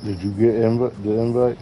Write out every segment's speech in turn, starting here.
Did you get the invite?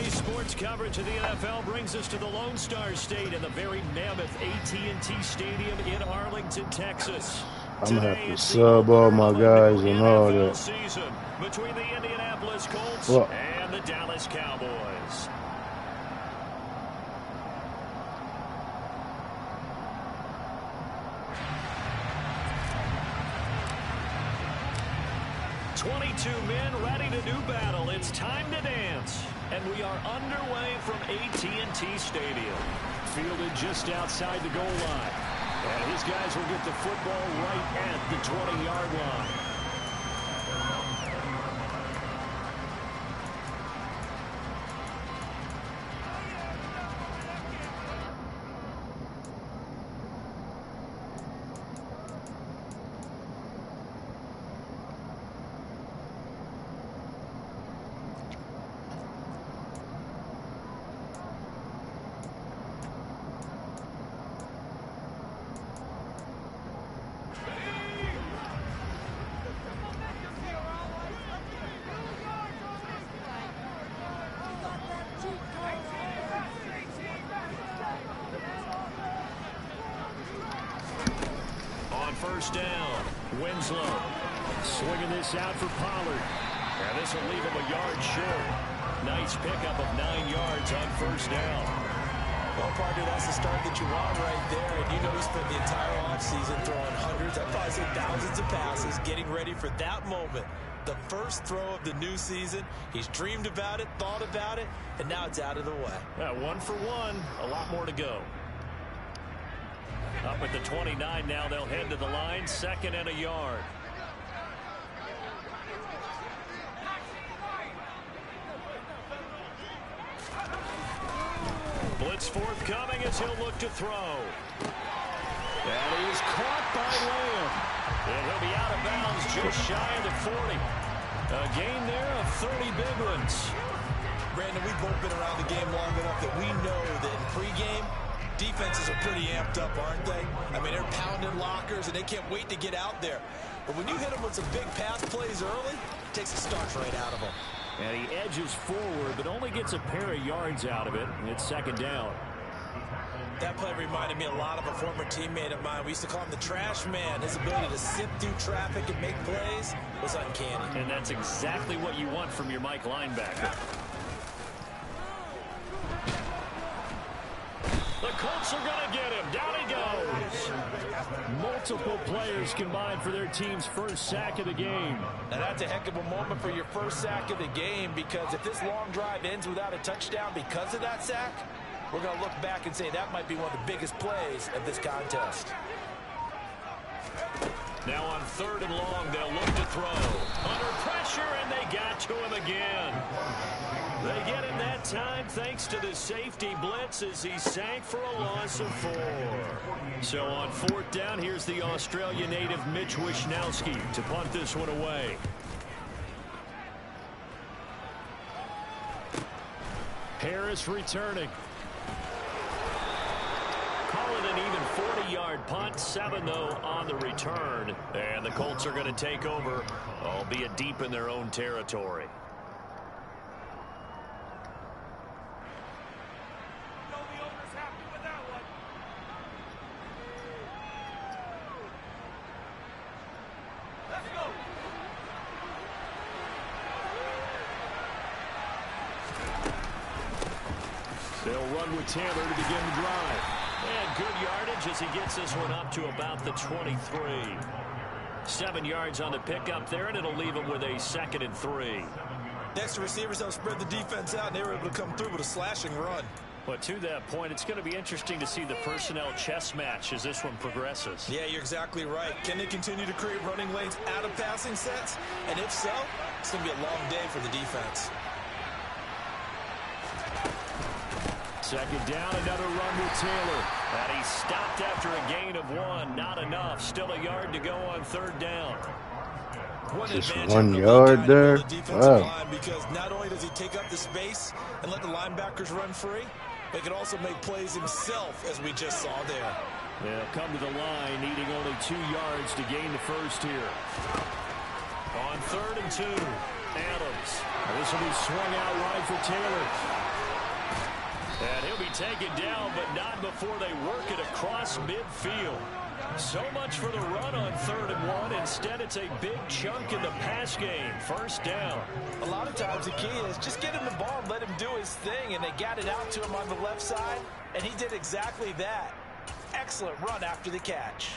Sports coverage of the NFL brings us to the Lone Star State and the very mammoth AT&T Stadium in Arlington, Texas. I'm gonna have to sub all my guys and all that. Season between the Indianapolis Colts and the Dallas Cowboys. "22 men ready to do battle. It's time to dance." And we are underway from AT&T Stadium. Fielded just outside the goal line. And his guys will get the football right at the 20-yard line. First down, Winslow swinging this out for Pollard. And this will leave him a yard short. Nice pickup of 9 yards on first down. Well, partner, that's the start that you want right there. And you know he spent the entire offseason throwing hundreds, I'd probably say thousands of passes, getting ready for that moment. The first throw of the new season. He's dreamed about it, thought about it, and now it's out of the way. 1 for 1, a lot more to go. Up at the 29 now, they'll head to the line, 2nd and a yard. Blitz forthcoming as he'll look to throw. And he's caught by Lamb. And he'll be out of bounds just shy of the 40. A gain there of 30 big ones. Brandon, we've both been around the game long enough that we know that in pregame, defenses are pretty amped up, aren't they? I mean, they're pounding lockers, and they can't wait to get out there. But when you hit them with some big pass plays early, it takes the starch right out of them. And he edges forward, but only gets a pair of yards out of it, and it's 2nd down. That play reminded me a lot of a former teammate of mine. We used to call him the trash man. His ability to sift through traffic and make plays was uncanny. And that's exactly what you want from your Mike linebacker. The Colts are going to get him. Down he goes. Multiple players combined for their team's first sack of the game. Now that's a heck of a moment for your first sack of the game, because if this long drive ends without a touchdown because of that sack, we're going to look back and say that might be one of the biggest plays of this contest. Now on 3rd and long, they'll look to throw. Under pressure, and they got to him again. They get him that time thanks to the safety blitz as he sank for a loss of 4. So on 4th down, here's the Australia native Mitch Wishnowsky to punt this one away. Harris returning. Call it an even 40-yard punt. 7, though, on the return. And the Colts are going to take over, albeit deep in their own territory. They'll run with Taylor to begin the drive. And good yardage as he gets this one up to about the 23. 7 yards on the pickup there, and it'll leave him with a 2nd and 3. Next, the receivers help spread the defense out, and they were able to come through with a slashing run. But to that point, it's going to be interesting to see the personnel chess match as this one progresses. Yeah, you're exactly right. Can they continue to create running lanes out of passing sets? And if so, it's going to be a long day for the defense. 2nd down, another run with Taylor. And he stopped after a gain of 1. Not enough. Still a yard to go on 3rd down. Just 1 yard there. Wow. Because not only does he take up the space and let the linebackers run free, but he can also make plays himself, as we just saw there. They'll come to the line, needing only 2 yards to gain the first here. On 3rd and 2, Adams. This will be swung out wide for Taylor. And he'll be taken down, but not before they work it across midfield. So much for the run on 3rd and 1. Instead, it's a big chunk in the pass game. 1st down. A lot of times the key is just get him the ball and let him do his thing, and they got it out to him on the left side, and he did exactly that. Excellent run after the catch.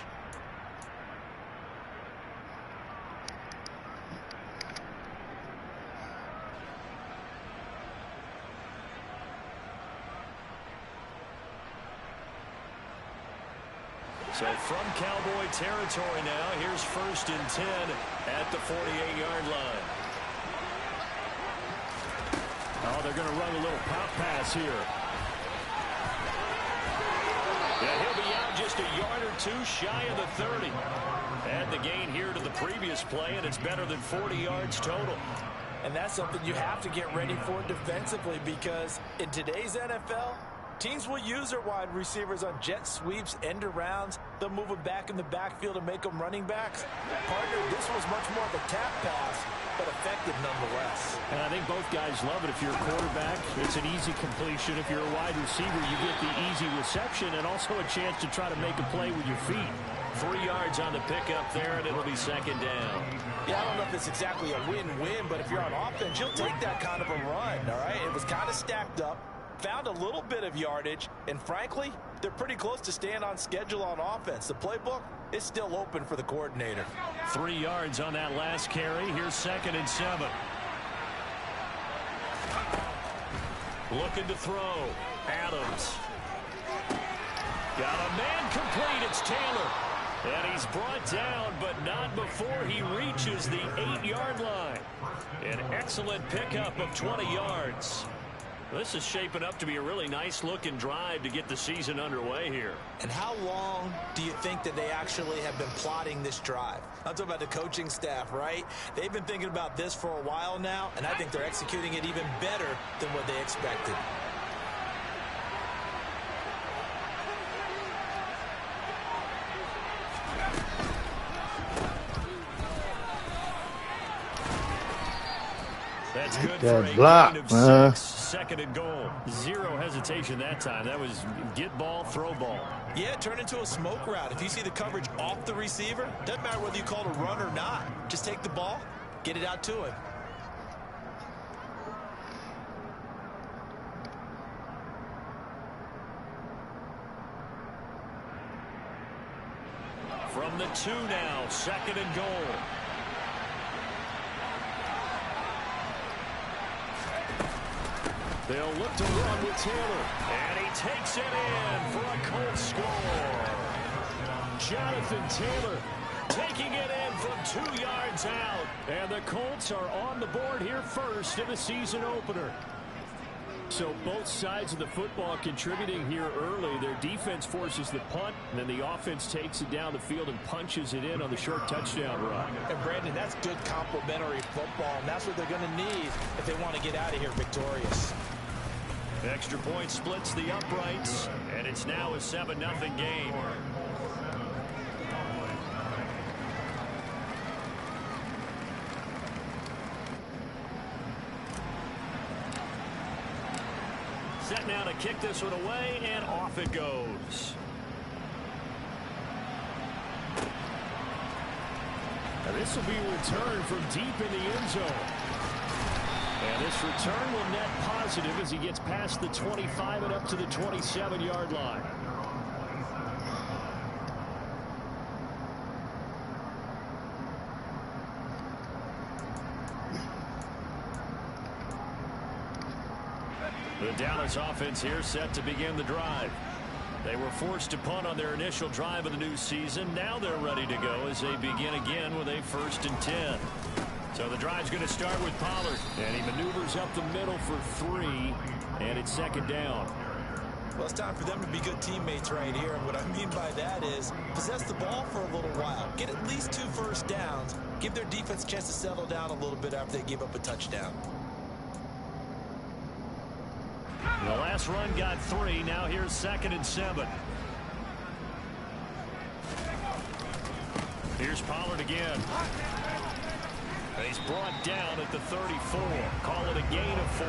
So from Cowboy territory now, here's 1st and 10 at the 48-yard line. Oh, they're going to run a little pop pass here. Yeah, he'll be out just a yard or 2 shy of the 30. Add the gain here to the previous play, and it's better than 40 yards total. And that's something you have to get ready for defensively, because in today's NFL, teams will use their wide receivers on jet sweeps, end arounds. They'll move them back in the backfield and make them running backs. Partner, this was much more of a tap pass, but effective nonetheless. And I think both guys love it. If you're a quarterback, it's an easy completion. If you're a wide receiver, you get the easy reception and also a chance to try to make a play with your feet. 3 yards on the pickup there, and it'll be 2nd down. Yeah, I don't know if it's exactly a win-win, but if you're on offense, you'll take that kind of a run, all right? It was kind of stacked up. Found a little bit of yardage, and frankly, they're pretty close to staying on schedule on offense. The playbook is still open for the coordinator. 3 yards on that last carry. Here's 2nd and 7. Looking to throw. Adams. Got a man complete. It's Taylor. And he's brought down, but not before he reaches the 8-yard line. An excellent pickup of 20 yards. This is shaping up to be a really nice-looking drive to get the season underway here. And how long do you think that they actually have been plotting this drive? I'm talking about the coaching staff, right? They've been thinking about this for a while now, and I think they're executing it even better than what they expected. That's good for That a block, gain of man. 6. 2nd and goal. 0 hesitation that time. That was get ball, throw ball. Yeah, turn into a smoke route. If you see the coverage off the receiver, doesn't matter whether you call it a run or not. Just take the ball, get it out to him. From the 2 now, 2nd and goal. They'll look to run with Taylor. And he takes it in for a Colts score. Jonathan Taylor taking it in from 2 yards out. And the Colts are on the board here first in the season opener. So both sides of the football contributing here early. Their defense forces the punt, and then the offense takes it down the field and punches it in on the short touchdown run. And Brandon, that's good complementary football, and that's what they're going to need if they want to get out of here victorious. Extra point splits the uprights, and it's now a 7-0 game. Set now to kick this one away, and off it goes. Now this will be a return from deep in the end zone. And this return will net positive as he gets past the 25 and up to the 27-yard line. The Dallas offense here set to begin the drive. They were forced to punt on their initial drive of the new season. Now they're ready to go as they begin again with a 1st and 10. So the drive's going to start with Pollard. And he maneuvers up the middle for 3. And it's 2nd down. Well, it's time for them to be good teammates right here. And what I mean by that is possess the ball for a little while. Get at least 2 first downs. Give their defense a chance to settle down a little bit after they give up a touchdown. The last run got 3. Now here's 2nd and 7. Here's Pollard again. And he's brought down at the 34. Call it a gain of 4.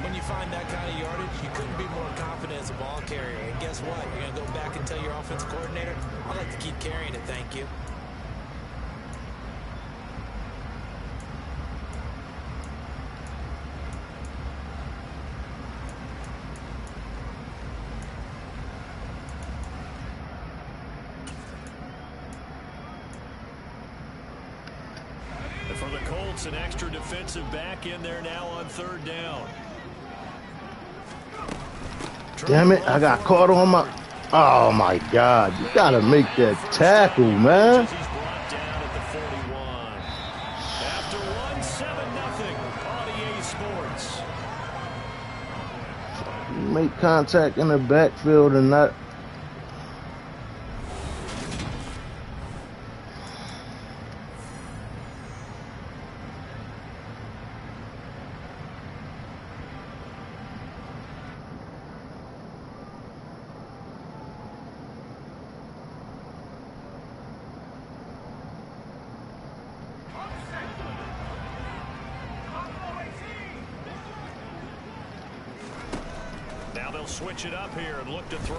When you find that kind of yardage, you couldn't be more confident as a ball carrier. And guess what? You're going to go back and tell your offensive coordinator, I'd like to keep carrying it, thank you. For the Colts, an extra defensive back in there now on 3rd down. Damn it, I got caught on my... Oh, my God. You got to make that tackle, man. He's brought down at the 41. After 1, 7-0 on EA Sports. You make contact in the backfield and not... Now they'll switch it up here and look to throw.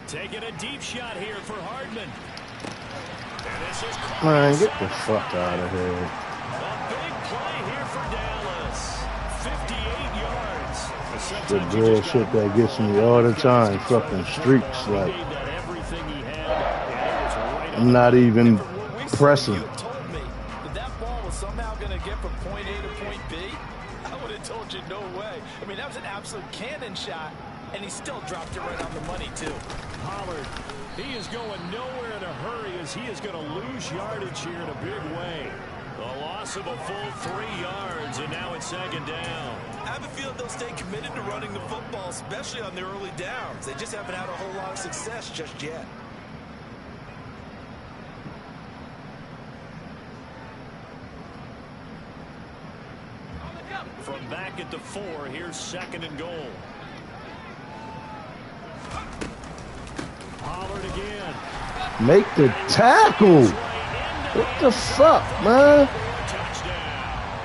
Taking a deep shot here for Hardman. And this is Man, get the fuck out of here. a big play here for Dallas. 58 yards. The bullshit that gets me all the time. Fucking streaks, like, I'm not even pressing. You told me that ball was somehow going to get from point A to point B. I would have told you no way. I mean, that was an absolute cannon shot, and he still dropped it right on the money, too. Pollard, he is going nowhere in a hurry as he is going to lose yardage here in a big way. A loss of a full 3 yards, and now it's 2nd down. I have a feeling they'll stay committed to running the football, especially on their early downs. They just haven't had a whole lot of success just yet. From back at the 4, here's 2nd and goal. Pollard again. Make the tackle. What the fuck, man? Touchdown.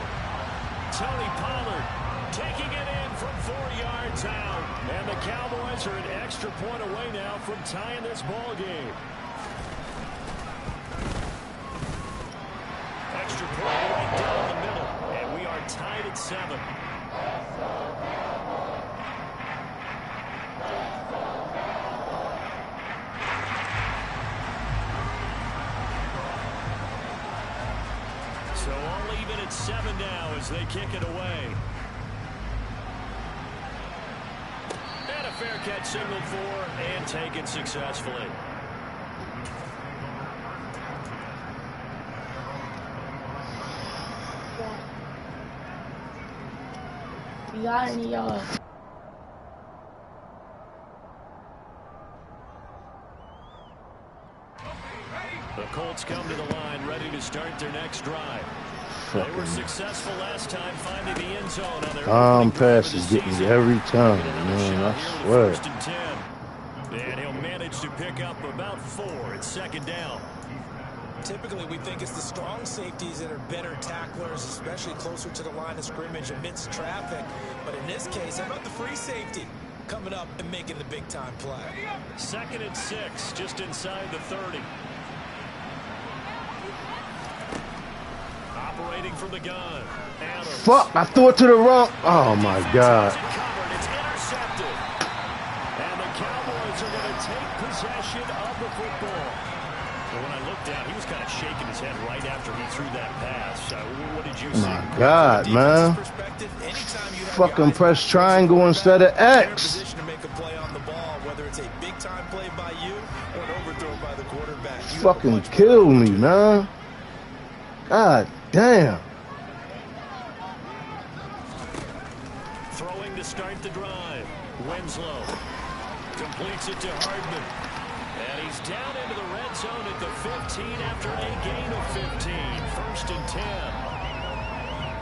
Tony Pollard taking it in from 4 yards out. And the Cowboys are an extra point away now from tying this ball game. Extra point right down the middle. And we are tied at 7. So all even at 7 now as they kick it away. And a fair catch signaled for and taken successfully. You got any y'all? The Colts come to the line, ready to start their next drive. They were successful last time finding the end zone on their pass is getting me every time, man. I swear. First and 10. And he'll manage to pick up about 4. It's second down. Typically, we think it's the strong safeties that are better tacklers, especially closer to the line of scrimmage amidst traffic. But in this case, how about the free safety coming up and making the big-time play? Second and 6, just inside the 30. Operating from the gun. Adams. Fuck, I threw it to the wrong. Oh, my God. It's intercepted. And the Cowboys are going to take possession of the football. But when I looked down, he was kind of shaking his head right after he threw that pass. What did you see? My God, man. Fucking press triangle instead of X. Position to make a play on the ball, whether it's a big-time play by you or an overthrow by the quarterback. Fucking kill me, man. God damn. Throwing to start the drive. Winslow completes it to Hardman. And he's down into the red zone at the 15 after a gain of 15. First and 10.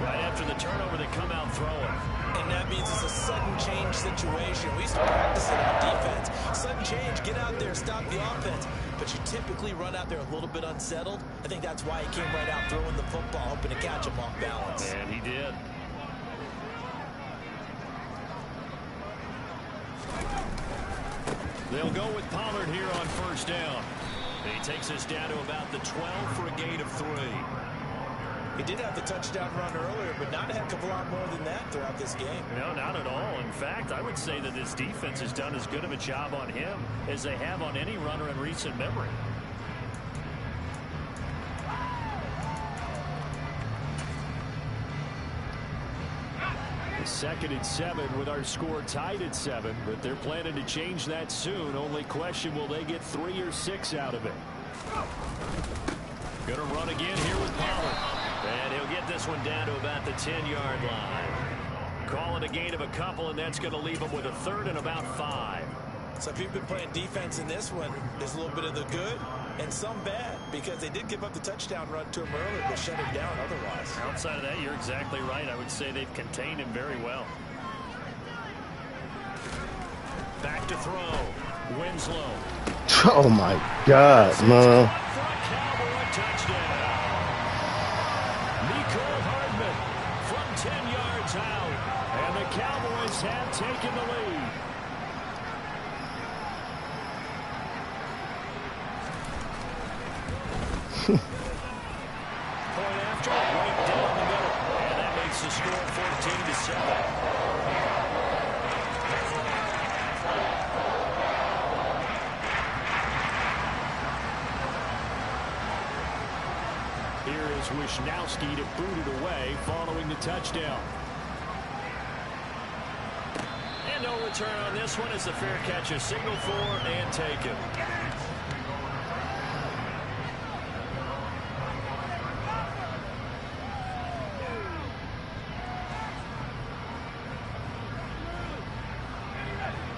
Right after the turnover, they come out throwing. And that means it's a sudden change situation. We used to practice it on defense. Sudden change, get out there, stop the offense. But you typically run out there a little bit unsettled. I think that's why he came right out throwing the football, hoping to catch him off balance. And he did. They'll go with Pollard here on first down. He takes us down to about the 12 for a gain of 3. He did have the touchdown run earlier, but not a heck of a lot more than that throughout this game. No, not at all. In fact, I would say that this defense has done as good of a job on him as they have on any runner in recent memory. Second and 7 with our score tied at 7, but they're planning to change that soon. Only question, will they get 3 or 6 out of it? Gonna run again here with Pollard. And he'll get this one down to about the 10-yard line. Call it a gain of a couple, and that's going to leave him with a third and about 5. So if you've been playing defense in this one, there's a little bit of the good and some bad, because they did give up the touchdown run to him earlier, but shut him down otherwise. Outside of that, you're exactly right. I would say they've contained him very well. Back to throw. Winslow. Oh, my God, man. For a Cowboy touchdown. Mecole Hardman from 10 yards out. And the Cowboys have taken the lead. Point after, right down the middle. And that makes the score 14-7. Here is Wisnowski to boot it away following the touchdown. And no return on this one as the fair catch is signaled for and taken.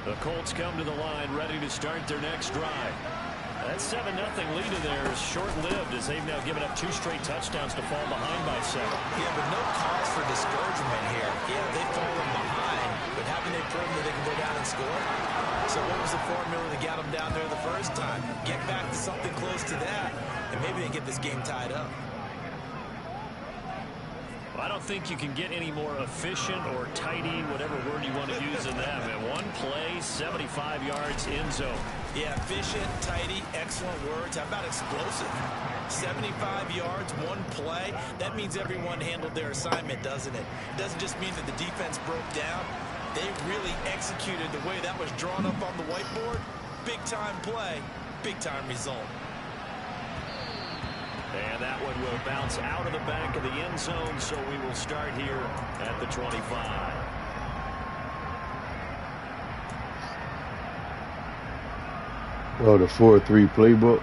The Colts come to the line ready to start their next drive. That 7-0 lead of theirs short-lived as they've now given up 2 straight touchdowns to fall behind by 7. Yeah, but no cause for discouragement here. Yeah, they've fallen behind, but haven't they proven that they can go down and score? So what was the formula that got them down there the first time? Get back to something close to that, and maybe they get this game tied up. I don't think you can get any more efficient or tidy, whatever word you want to use in that. Man, one play, 75 yards in zone. Yeah, efficient, tidy, excellent words. How about explosive? 75 yards, one play. That means everyone handled their assignment, doesn't it? It doesn't just mean that the defense broke down. They really executed the way that was drawn up on the whiteboard. Big-time play, big-time result. And that one will bounce out of the back of the end zone, so we will start here at the 25. Oh, the 4-3 playbook.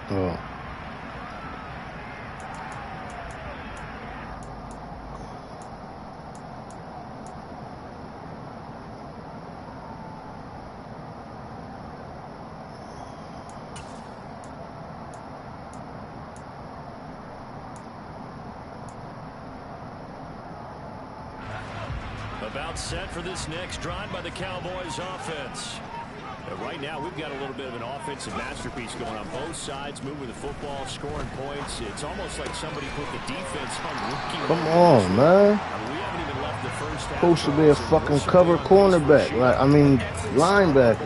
Oh. About set for this next drive by the Cowboys offense. Right now, we've got a little bit of an offensive masterpiece going on both sides, moving the football, scoring points. It's almost like somebody put the defense on rookie. Come on, man. We haven't even left the first half. Supposed to be a fucking cover cornerback. Like, I mean, linebacker.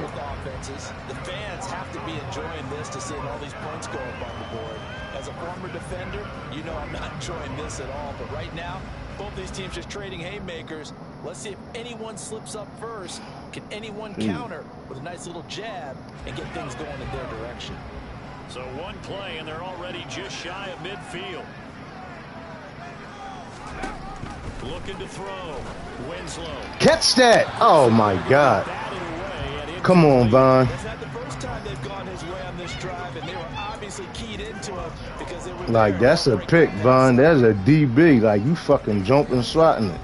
The fans have to be enjoying this to see all these points go up on the board. As a former defender, you know I'm not enjoying this at all. But right now, both these teams just trading haymakers. Let's see if anyone slips up first. Can anyone counter with a nice little jab and get things going in their direction? So one play, and they're already just shy of midfield. Looking to throw. Winslow. Catch that. Oh, my God. Come on, Von. It's not the first time they've gone his way on this drive, and they were obviously keyed into it because they were Like, that's a pick, Von. That's a DB. Like, you fucking jumping, swatting it.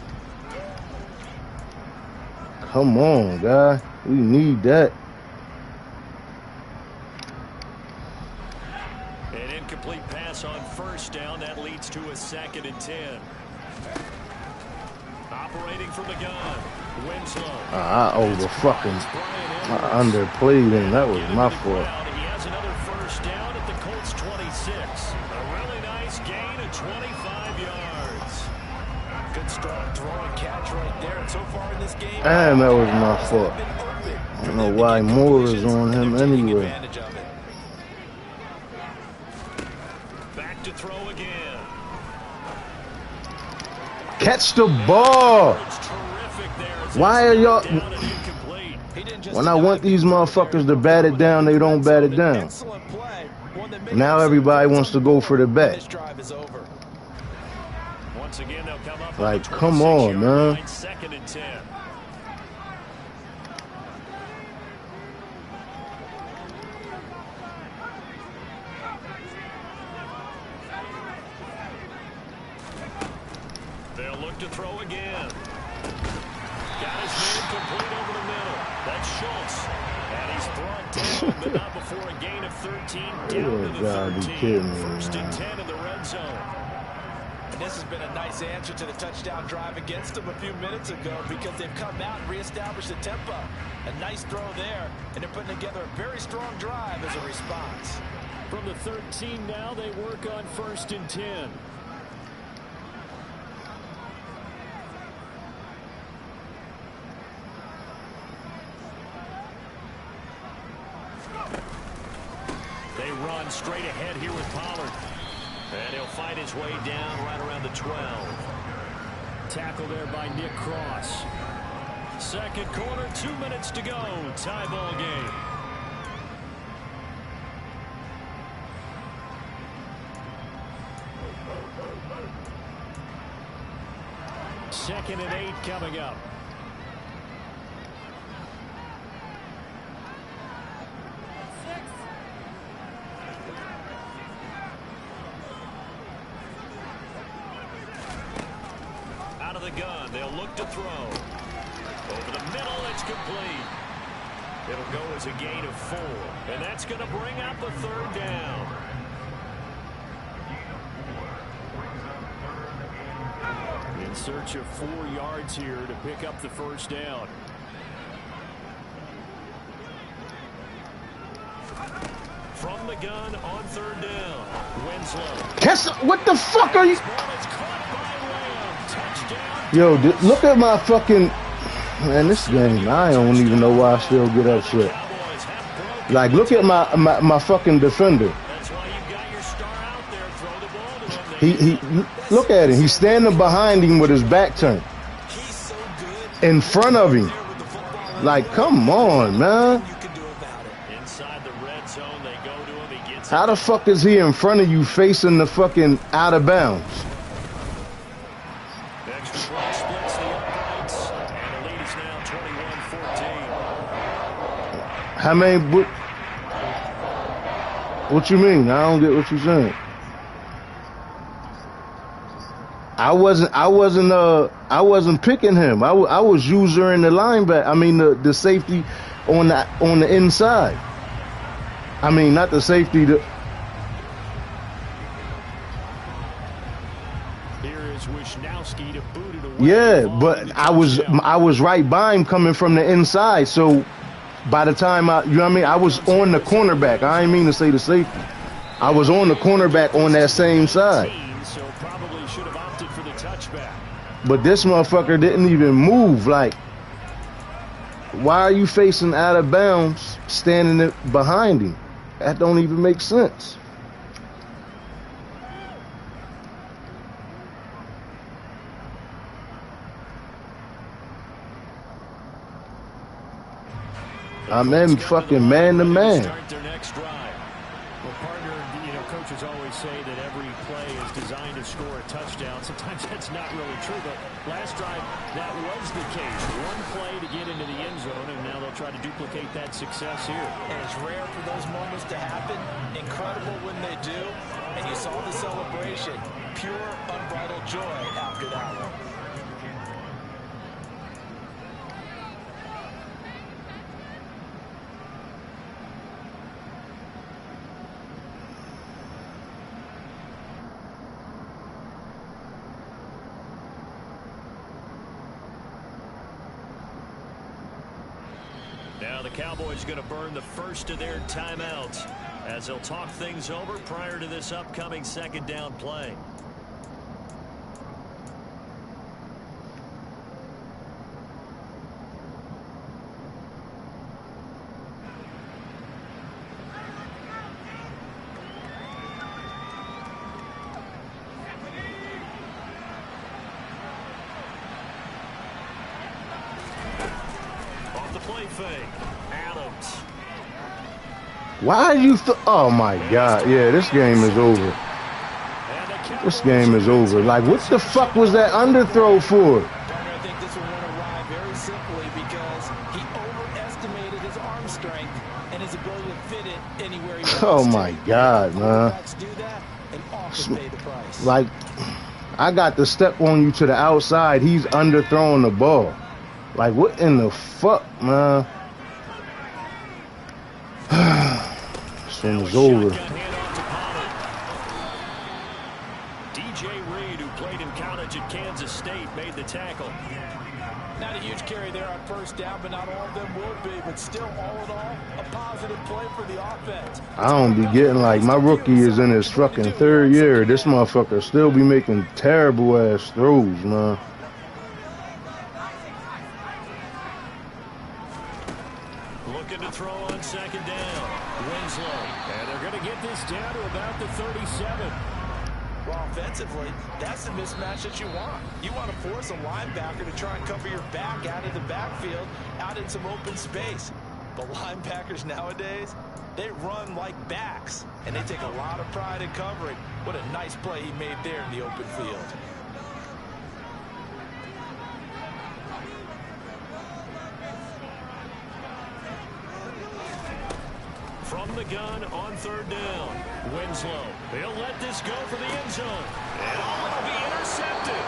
Come on, guy. We need that. An incomplete pass on first down. That leads to a 2nd and 10. Operating from the gun. Winslow. I underplayed him. That was my fault. He has another first down at the Colts 26. A really nice gain of 25 yards. good strong throw and catch right there. And so far in this game, And that was my fault. I don't know why Moore is on him anyway. Back to throw again. Catch the ball. Why are y'all... When I want these motherfuckers to bat it down, they don't bat it down. Now everybody wants to go for the bat. Like, come on, man. 2nd and 10. They'll look to throw again. Got his man complete over the middle. That's Schultz. And he's brought down, but not before a gain of 13. Down to the 13. 1st and 10 in the red zone. And this has been a nice answer to the touchdown drive against them a few minutes ago because they've come out and reestablished the tempo. A nice throw there, and they're putting together a very strong drive as a response. From the 13 now, they work on 1st and 10. They run straight ahead here with Pollard. And he'll fight his way down right around the 12. Tackle there by Nick Cross. 2nd quarter, 2 minutes to go. Tie ball game. Second and 8 coming up. Out of the gun, they'll look to throw. Over the middle, it's complete. It'll go as a gain of 4. And that's going to bring out the 3rd down. In search of 4 yards here to pick up the 1st down. From the gun on 3rd down. Winslow. What the fuck are you... Yo, look at my fucking... Man, this game, I don't even know why I still get upset. Like, look at my fucking defender. He look at him. He's standing behind him with his back turned. In front of him. Like, come on, man. How the fuck is he in front of you facing the fucking out of bounds? How many? What you mean? I don't get what you're saying. I wasn't picking him. I was using the linebacker. I mean the safety on the inside. I mean not the safety. Here force Wisnowski to boot it away. Yeah, but I was right by him coming from the inside. So by the time you know what I mean, I was on the cornerback. I ain't mean to say the safety. I was on the cornerback on that same side. So probably should have opted for the touchback. But this motherfucker didn't even move. Like, why are you facing out of bounds, standing behind him? That don't even make sense. I'm in fucking man to man. Start their next drive. Well, partner, coaches always say that every play is designed to score a touchdown. Sometimes that's not really true, but last drive, that was the case. One play to get into the end zone, and now they'll try to duplicate that success here. And it's rare for those moments to happen. Incredible when they do. And you saw the celebration. Pure, unbridled joy after that one. Now the Cowboys going to burn the first of their timeouts as they'll talk things over prior to this upcoming second down play. Adams. Why are you? Oh my God! Yeah, this game is over. This game is over. Like, what the fuck was that underthrow for? I think this one went awry very simply because he overestimated his arm strength and his ability to fit it anywhere he wants. Oh my God, man! Do that and often pay the price. Like, I got to step on you to the outside. He's underthrowing the ball. Like, what in the fuck, man? This one is over. DJ Reed, who played in college at Kansas State, made the tackle. Not a huge carry there on first down, but not all of them will be. But still, all in all, a positive play for the offense. I don't be getting, like, my rookie is in his fucking third year. This motherfucker still be making terrible ass throws, man. Looking to throw on second down. Winslow. And they're going to get this down to about the 37. Well, offensively, that's the mismatch that you want. You want to force a linebacker to try and cover your back out of the backfield, out in some open space. But linebackers nowadays, they run like backs, and they take a lot of pride in covering. What a nice play he made there in the open field. From the gun on third down. Winslow. They'll let this go for the end zone. And it'll be intercepted.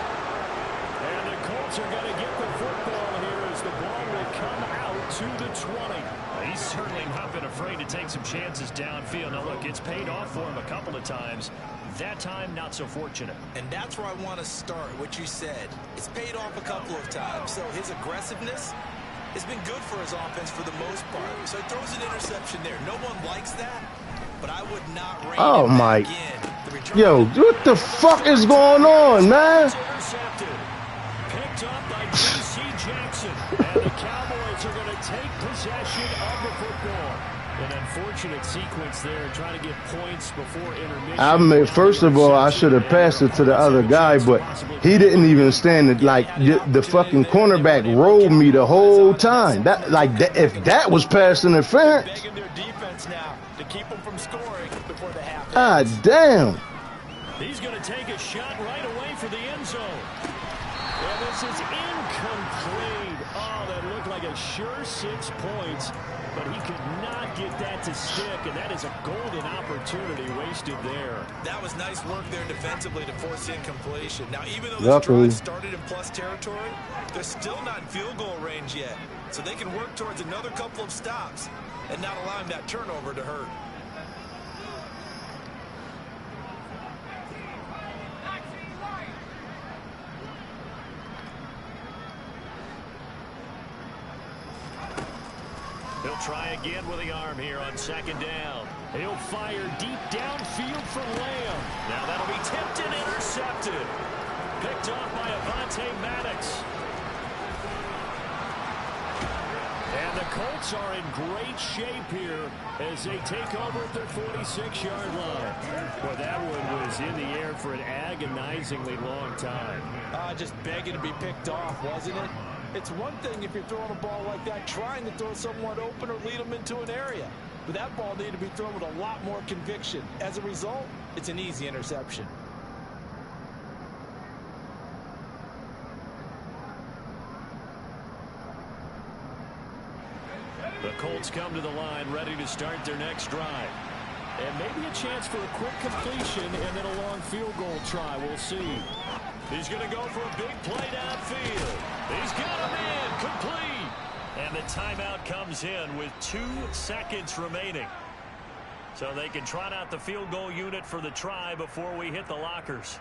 And the Colts are going to get the football here as the ball will come out to the 20. He's certainly not been afraid to take some chances downfield. Now, look, it's paid off for him a couple of times. That time, not so fortunate. And that's where I want to start, what you said. It's paid off a couple of times. So his aggressiveness has been good for his offense for the most part. So he throws an interception there. No one likes that, but I would not rein Oh it my. back in. Yo, what the fuck is going on, man? Intercepted. Picked up by J.C. Jackson. And the Cowboys are going to take possession of the football. An unfortunate sequence there, trying to get points before intermission. I mean, first of all, I should have passed it to the other guy, but he didn't even stand it. Like, the fucking cornerback rolled me the whole time. That, like, that, if that was pass interference. Begging their defense now to keep them from scoring before the half. God damn. He's going to take a shot right away for the end zone. And this is incomplete. Oh, that looked like a sure 6 points. But he could not get that to stick, and that is a golden opportunity wasted there. That was nice work there defensively to force incompletion. Now, even though this Luckily. drive started in plus territory, they're still not in field goal range yet. So they can work towards another couple of stops and not allowing that turnover to hurt. try again with the arm here on second down. He'll fire deep downfield for Lamb. Now that'll be tipped and intercepted. Picked off by Avonte Maddox. And the Colts are in great shape here as they take over at their 46-yard line. Well, that one was in the air for an agonizingly long time. Just begging to be picked off, wasn't it? It's one thing if you're throwing a ball like that, trying to throw someone open or lead them into an area. But that ball needed to be thrown with a lot more conviction. As a result, it's an easy interception. The Colts come to the line ready to start their next drive. And maybe a chance for a quick completion and then a long field goal try. We'll see. He's going to go for a big play downfield. He's got him in. Complete. And the timeout comes in with 2 seconds remaining. So they can trot out the field goal unit for the try before we hit the lockers.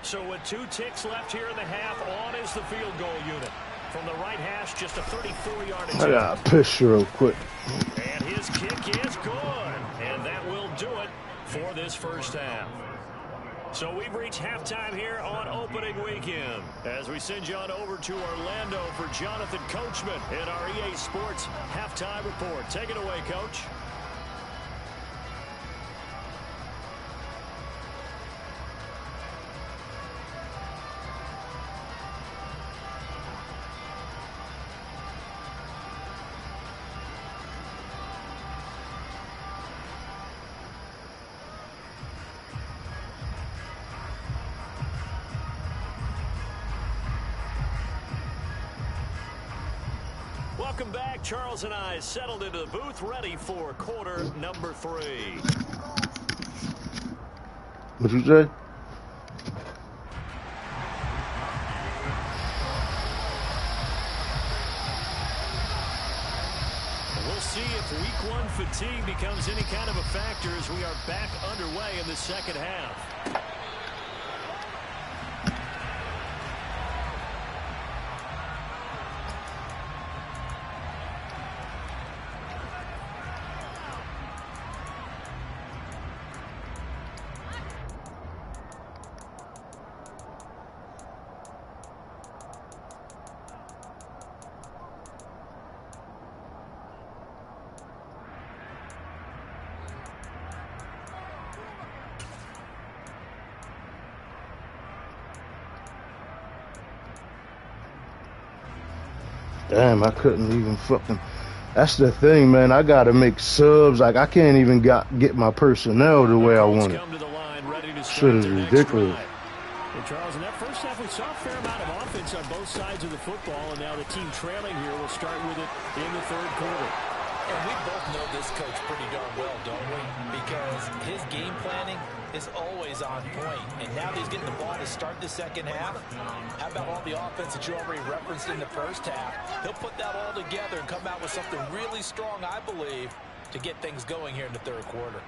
So with 2 ticks left here in the half, on is the field goal unit. From the right hash, just a 34-yard attempt. I got a piss real quick. And his kick is good. And that will do it for this first half. So we've reached halftime here on opening weekend. As we send you on over to Orlando for Jonathan Coachman in our EA Sports Halftime Report. Take it away, Coach. Welcome back. Charles and I settled into the booth, ready for quarter number 3. What you say? We'll see if week 1 fatigue becomes any kind of a factor as we are back underway in the second half. Damn, I couldn't even fucking... That's the thing, man. I got to make subs. Like, I can't even get my personnel the way I want it. Shit is ridiculous. Well, Charles, in that first half, we saw a fair amount of offense on both sides of the football, and now the team trailing here will start with it in the third quarter. And we both know this coach pretty darn well, don't we? Because his game planning is always on point. And now that he's getting the ball to start the second half, how about all the offense that you already referenced in the first half? He'll put that all together and come out with something really strong, I believe, to get things going here in the third quarter.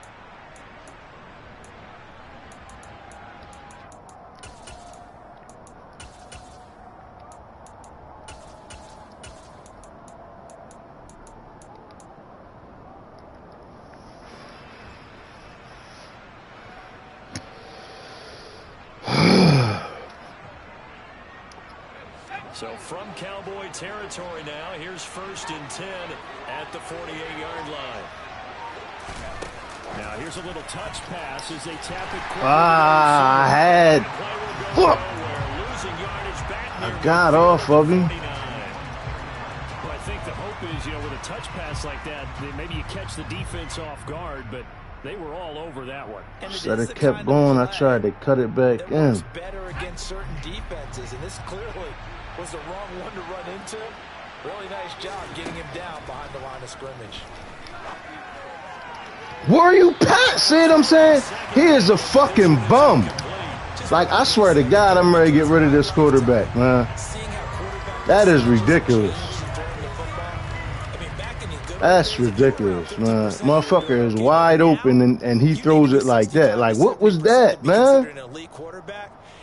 So from Cowboy territory now, here's 1st and 10 at the 48-yard line. Now here's a little touch pass as they tap it quickly. I had... Fuck! I got off of him. Well, I think the hope is, with a touch pass like that, maybe you catch the defense off guard, but they were all over that one. Instead of kept going, I tried to cut it back in. Better against certain defenses, and this clearly was the wrong one to run into. Really nice job getting him down behind the line of scrimmage. Were you Pat? See what I'm saying? He is a fucking bum. Like, I swear to God, I'm ready to get rid of this quarterback, man. That is ridiculous. That's ridiculous, man. Motherfucker is wide open and he throws it like that. Like, what was that, man?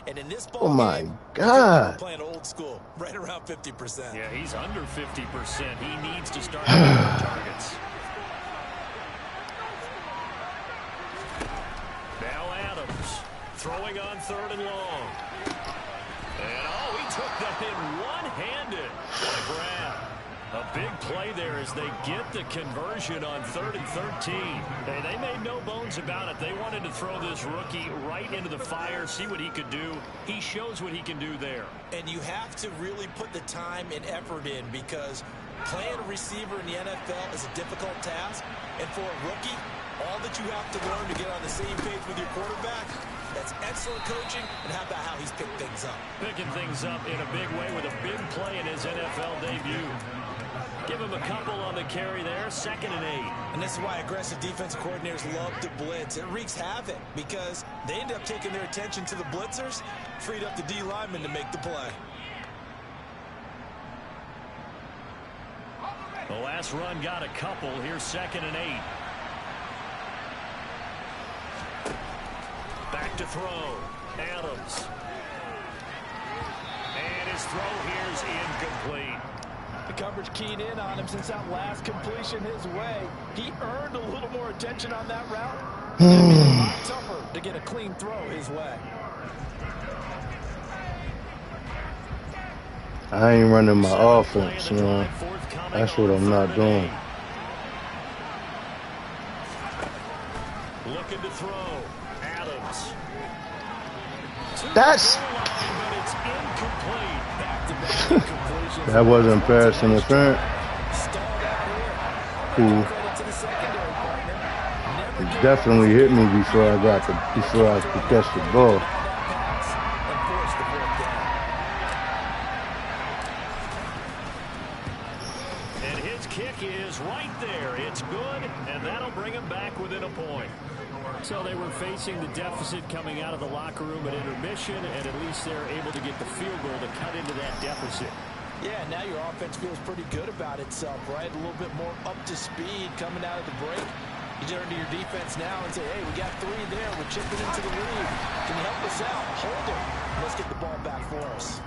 And in this Oh ball my game, God. playing old school, right around 50%. Yeah, he's under 50%. He needs to start getting more targets. Now Adams throwing on 3rd and long. And oh, he took that in one-handed. What a grab. A big play there as they get the conversion on 3rd and 13. Hey, they made no bones about it. They wanted to throw this rookie right into the fire, see what he could do. He shows what he can do there. And you have to really put the time and effort in, because playing a receiver in the NFL is a difficult task. And for a rookie, all that you have to learn to get on the same page with your quarterback, that's excellent coaching. And how about how he's picked things up? Picking things up in a big way with a big play in his NFL debut. Give him a couple on the carry there, 2nd and 8. And this is why aggressive defensive coordinators love to blitz. It wreaks havoc because they end up taking their attention to the blitzers, freed up the D lineman to make the play. The last run got a couple. Here's 2nd and 8. Back to throw. Adams. And his throw here's incomplete. The coverage keyed in on him since that last completion his way. He earned a little more attention on that route. It made it a lot tougher to get a clean throw his way. I ain't running my offense, man. That's what I'm not doing. Looking to throw. Adams. That's that wasn't pass interference. Cool. It definitely hit me before I could catch the ball. And his kick is right there. It's good, and that'll bring him back within a point. So they were facing the deficit coming out of the locker room at intermission, and at least they're able to get the field goal to cut into that deficit. Yeah, now your offense feels pretty good about itself, right? A little bit more up to speed coming out of the break. You turn to your defense now and say, hey, we got 3 there. We're chipping into the lead. Can you help us out? Hold it. Let's get the ball back for us.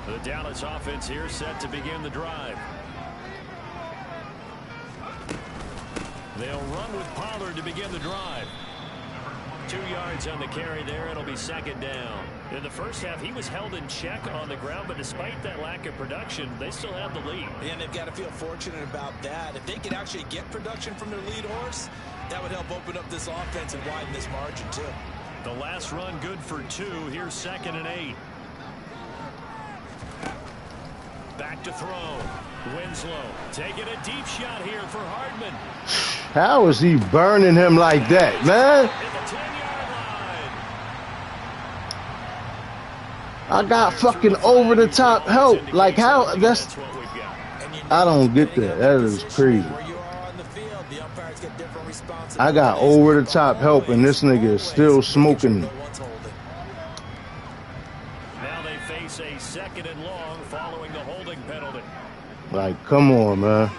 The Dallas offense here set to begin the drive. They'll run with Pollard to begin the drive. 2 yards on the carry there. It'll be 2nd down. In the first half, he was held in check on the ground, but despite that lack of production, they still have the lead. And they've got to feel fortunate about that. If they could actually get production from their lead horse, that would help open up this offense and widen this margin, too. The last run good for 2. Here's 2nd and 8. Back to throw. Winslow taking a deep shot here for Hardman. How is he burning him like that, man? At the 10-yard line. I got fucking over-the-top help. Like, how? That's... I don't get that. That is crazy. I got over-the-top help, and this nigga is still smoking. Now they face a 2nd and long following the holding penalty. Like, come on, man.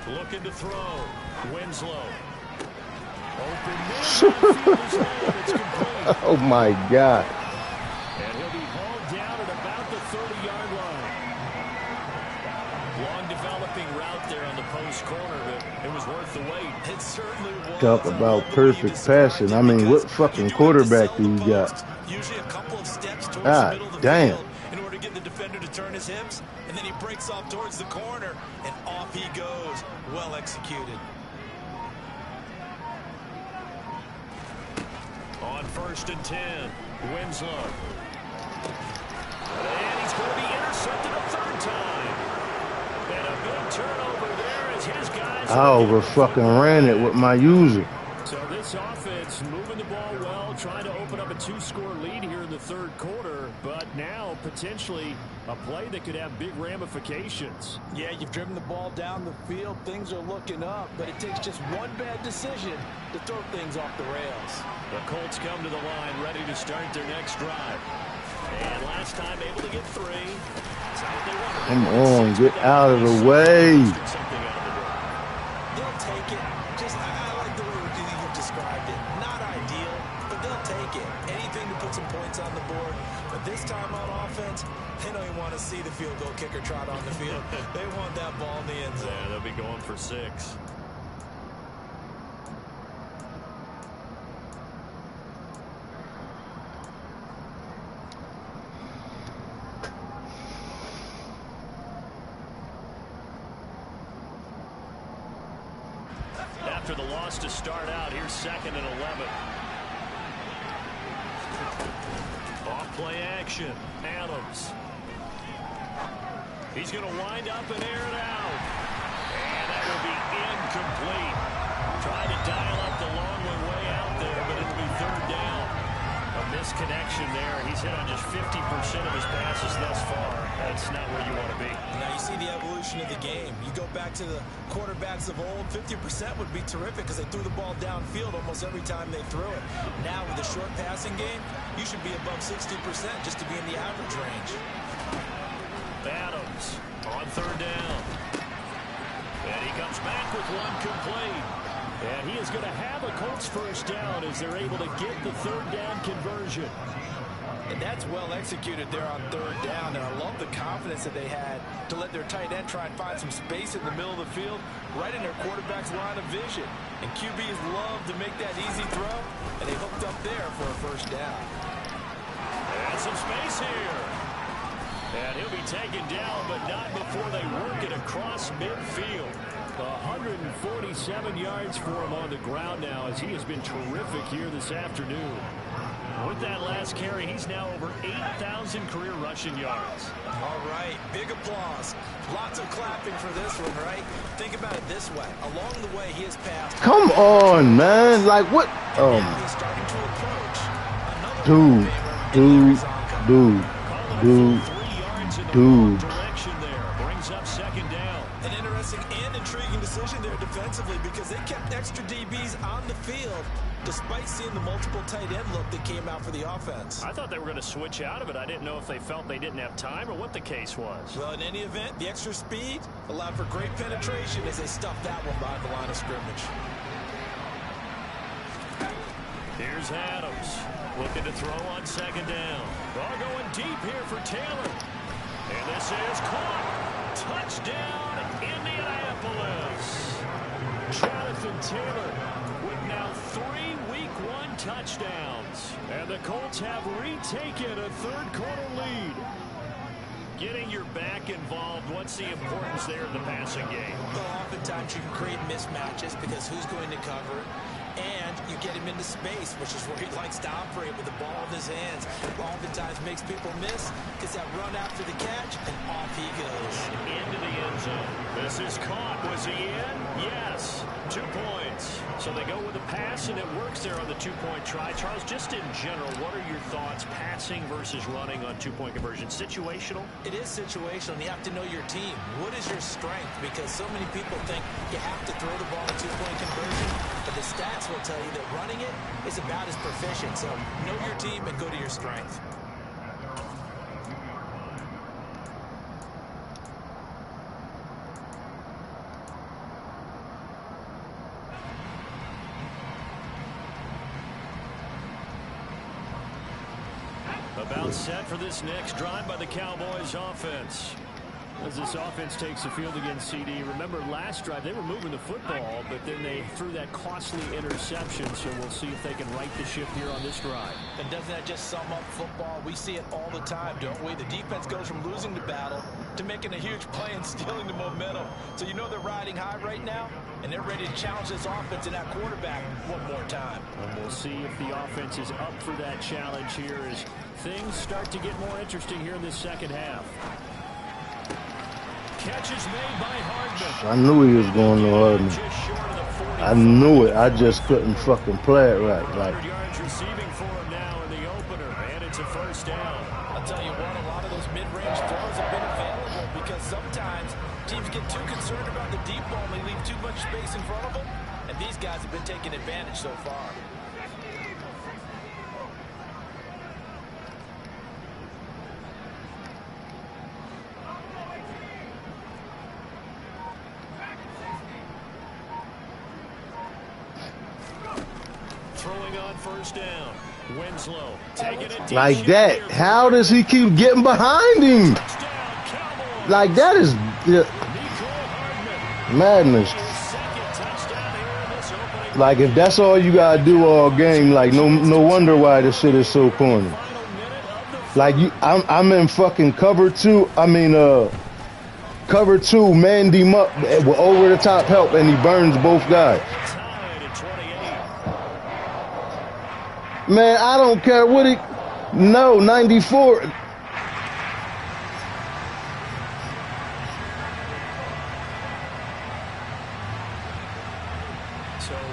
Looking to throw. Winslow. Oh, my God. And he'll be hauled down at about the 30-yard line. Long developing route there on the post corner, but it was worth the wait. It certainly was. Talk about perfect passing. I mean, what fucking quarterback do you got? Usually a couple of steps towards Ah, the middle of the damn. field in order to get the defender to turn his hips, and then he breaks off towards the corner, and off he goes. Well executed. On 1st and 10, Winslow. And he's going to be intercepted a 3rd time. And a big turnover there as his guys... I over fucking ran it with my user. So this offense moving the ball well, trying to open up a 2-score lead here in the third quarter, but now potentially a play that could have big ramifications. Yeah, you've driven the ball down the field. Things are looking up, but it takes just one bad decision to throw things off the rails. The Colts come to the line, ready to start their next drive. And last time able to get 3. Come on, get out of the way. They'll take it. I like the way you've described it. Not ideal, but they'll take it. Anything to put some points on the board. But this time on offense, they don't even want to see the field goal kicker trot on the field. They want that ball in the end zone. Yeah, they'll be going for 6. After the loss to start out, here's 2nd and 11. Off play action. Adams. He's going to wind up and air it out. And that will be incomplete. Trying to dial up the long way out there, but it'll be 3rd down. A misconnection there. He's hit on just 50% of his passes thus far. That's not where you want to be. Now you see the evolution of the game. You go back to the quarterbacks of old, 50% would be terrific because they threw the ball downfield almost every time they threw it. Now with the short passing game, you should be above 60% just to be in the average range. Adams on 3rd down. And he comes back with one complete. And he is going to have a Colts 1st down as they're able to get the 3rd down conversion. And that's well executed there on 3rd down. And I love the confidence that they had to let their tight end try and find some space in the middle of the field, right in their quarterback's line of vision. And QBs love to make that easy throw, and they hooked up there for a 1st down. And some space here. And he'll be taken down, but not before they work it across midfield. 147 yards for him on the ground now, as he has been terrific here this afternoon. With that last carry, he's now over 8,000 career rushing yards. All right, big applause. Lots of clapping for this one, right? Think about it this way. Along the way, he has passed. Come on, man. Like, what? Now he's starting to approach Dude. Direction there brings up 2nd down. An interesting and intriguing decision there defensively because they kept extra DBs on the field despite seeing the multiple tight end look that came out for the offense. I thought they were going to switch out of it. I didn't know if they felt they didn't have time or what the case was. Well, in any event, the extra speed allowed for great penetration as they stuffed that one behind the line of scrimmage. Here's Adams looking to throw on 2nd down. Ball going deep here for Taylor. And this is caught. Touchdown, Indianapolis. Jonathan Taylor with now 3 Week 1 touchdowns. And the Colts have retaken a 3rd quarter lead. Getting your back involved, what's the importance there in the passing game? Well, oftentimes you can create mismatches because who's going to cover it? And you get him into space, which is where he likes to operate with the ball in his hands. Oftentimes makes people miss, gets that run after the catch, and off he goes. Into the end zone. This is caught. Was he in? Yes. 2 points. So they go with a pass, and it works there on the 2-point try. Charles, just in general, what are your thoughts passing versus running on 2-point conversion? Situational? It is situational, and you have to know your team. What is your strength? Because so many people think you have to throw the ball in 2-point conversion, but the stats will tell you that running it is about as proficient. So know your team and go to your strength. About set for this next drive by the Cowboys offense. As this offense takes the field against CD. Remember last drive they were moving the football, but then they threw that costly interception. So we'll see if they can right the ship here on this drive. And doesn't that just sum up football? We see it all the time, don't we? The defense goes from losing the battle to making a huge play and stealing the momentum. So you know they're riding high right now, and they're ready to challenge this offense and that quarterback one more time. And we'll see if the offense is up for that challenge here as things start to get more interesting here in this second half. Catch is made by Hardman. I knew he was going to Hardman. Just short of the I knew it. I just couldn't fucking play it right. Like, 100 yards receiving for him now in the opener, and it's a first down. I'll tell you what, a lot of those mid-range throws have been available because sometimes teams get too concerned about the deep ball and they leave too much space in front of them, and these guys have been taking advantage so far. Throwing on first down. Winslow taking it like that. How does he keep getting behind him? Like that is madness. Like if that's all you gotta do all game, like no wonder why this shit is so corny. Like I'm in fucking cover two. I mean cover two, manned him up with over the top help, and he burns both guys. Man, I don't care what he. No, 94. So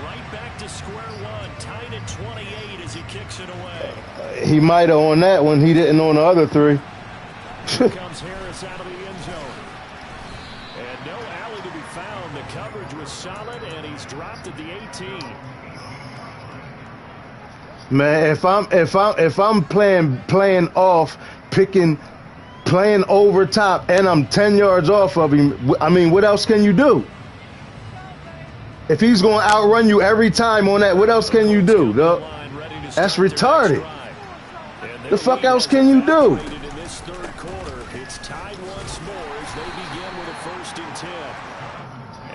right back to square one, tied at 28 as he kicks it away. He might have on that one. He didn't on the other three. Here comes Harris out of the end zone. And no alley to be found. The coverage was solid, and he's dropped at the 18. Man, if I'm playing off, playing over top, and I'm 10 yards off of him, I mean, what else can you do? If he's gonna outrun you every time on that, what else can you do? That's retarded. The fuck else can you do? In this third quarter, it's tied once more as they begin with a 1st and 10.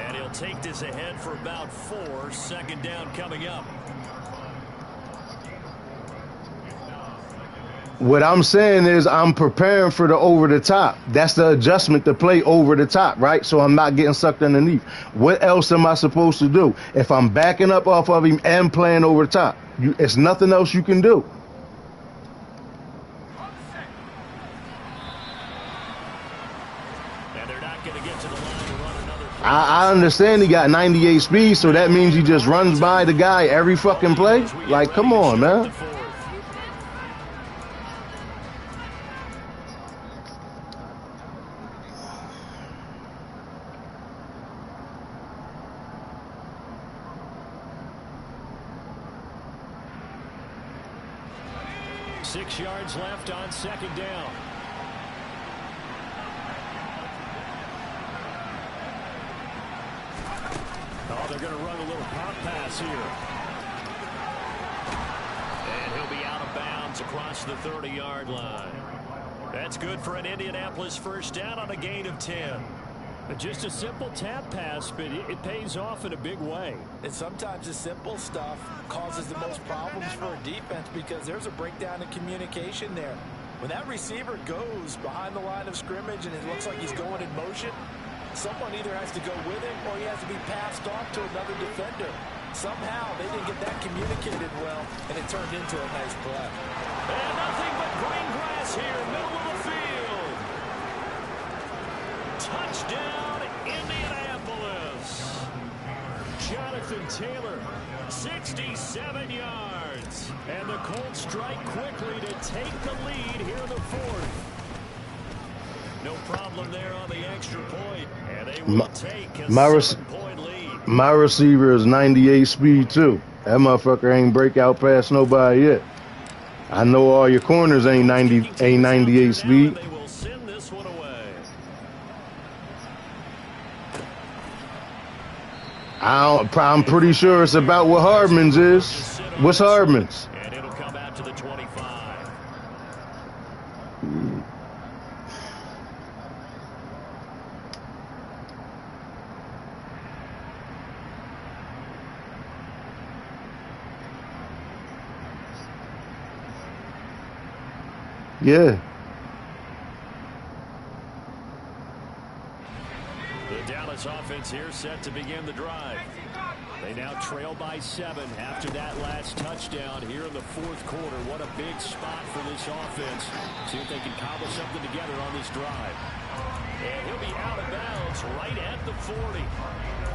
And he'll take this ahead for about 4. Second down coming up. What I'm saying is I'm preparing for the over the top. That's the adjustment to play over the top, right? So I'm not getting sucked underneath. What else am I supposed to do? If I'm backing up off of him and playing over the top, it's nothing else you can do. And they're not going to get to the line to run another. I understand he got 98 speed, so that means he just runs by the guy every fucking play. Like, come on, man. Six yards left on second down. Oh, they're going to run a little pop pass here. And he'll be out of bounds across the 30-yard line. That's good for an Indianapolis first down on a gain of 10. Just a simple tap pass, but it pays off in a big way. And sometimes the simple stuff causes the most problems for a defense because there's a breakdown in communication there. When that receiver goes behind the line of scrimmage and it looks like he's going in motion, someone either has to go with him or he has to be passed off to another defender. Somehow they didn't get that communicated well, and it turned into a nice play. And nothing but green grass here, middle of the field. Touchdown, Indianapolis. Jonathan Taylor, 67 yards. And the Colts strike quickly to take the lead here in the 4th. No problem there on the extra point. And they will take a 7-point lead. My receiver is 98 speed, too. That motherfucker ain't break out past nobody yet. I know all your corners ain't 98 speed. They will send this one away. I'm pretty sure it's about what Hardman's is. What's Hardman's? And it'll come out to the 25. Yeah. The Dallas offense here set to begin the drive. They now trail by 7 after that last touchdown here in the 4th quarter. What a big spot for this offense. See if they can cobble something together on this drive. And he'll be out of bounds right at the 40.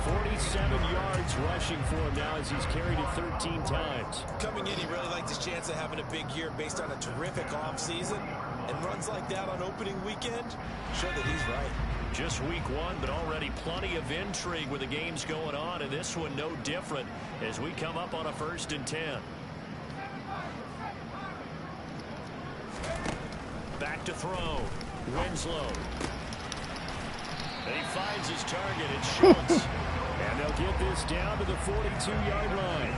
47 yards rushing for him now as he's carried it 13 times. Coming in, he really liked his chance of having a big year based on a terrific offseason. And runs like that on opening weekend show that he's right. Just week one, but already plenty of intrigue with the games going on, and this one no different as we come up on a 1st and 10. Back to throw. Winslow. And he finds his target. It's Schultz. And they'll get this down to the 42-yard line.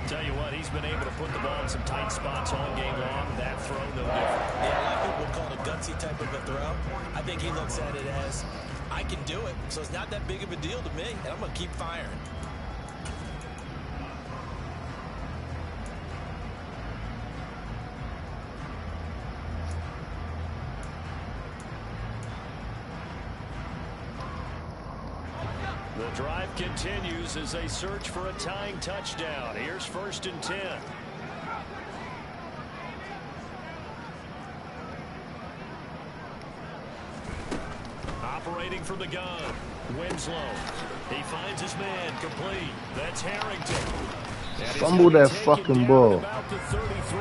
Tell you what, he's been able to put the ball in some tight spots all game long. That throw, no different. Yeah, a lot of people call it a gutsy type of a throw. I think he looks at it as, I can do it, so it's not that big of a deal to me, and I'm going to keep firing. The drive continues as they search for a tying touchdown. Here's 1st and 10. Operating from the gun. Winslow. He finds his man complete. That's Harrington. Fumble that fucking ball. About the 33.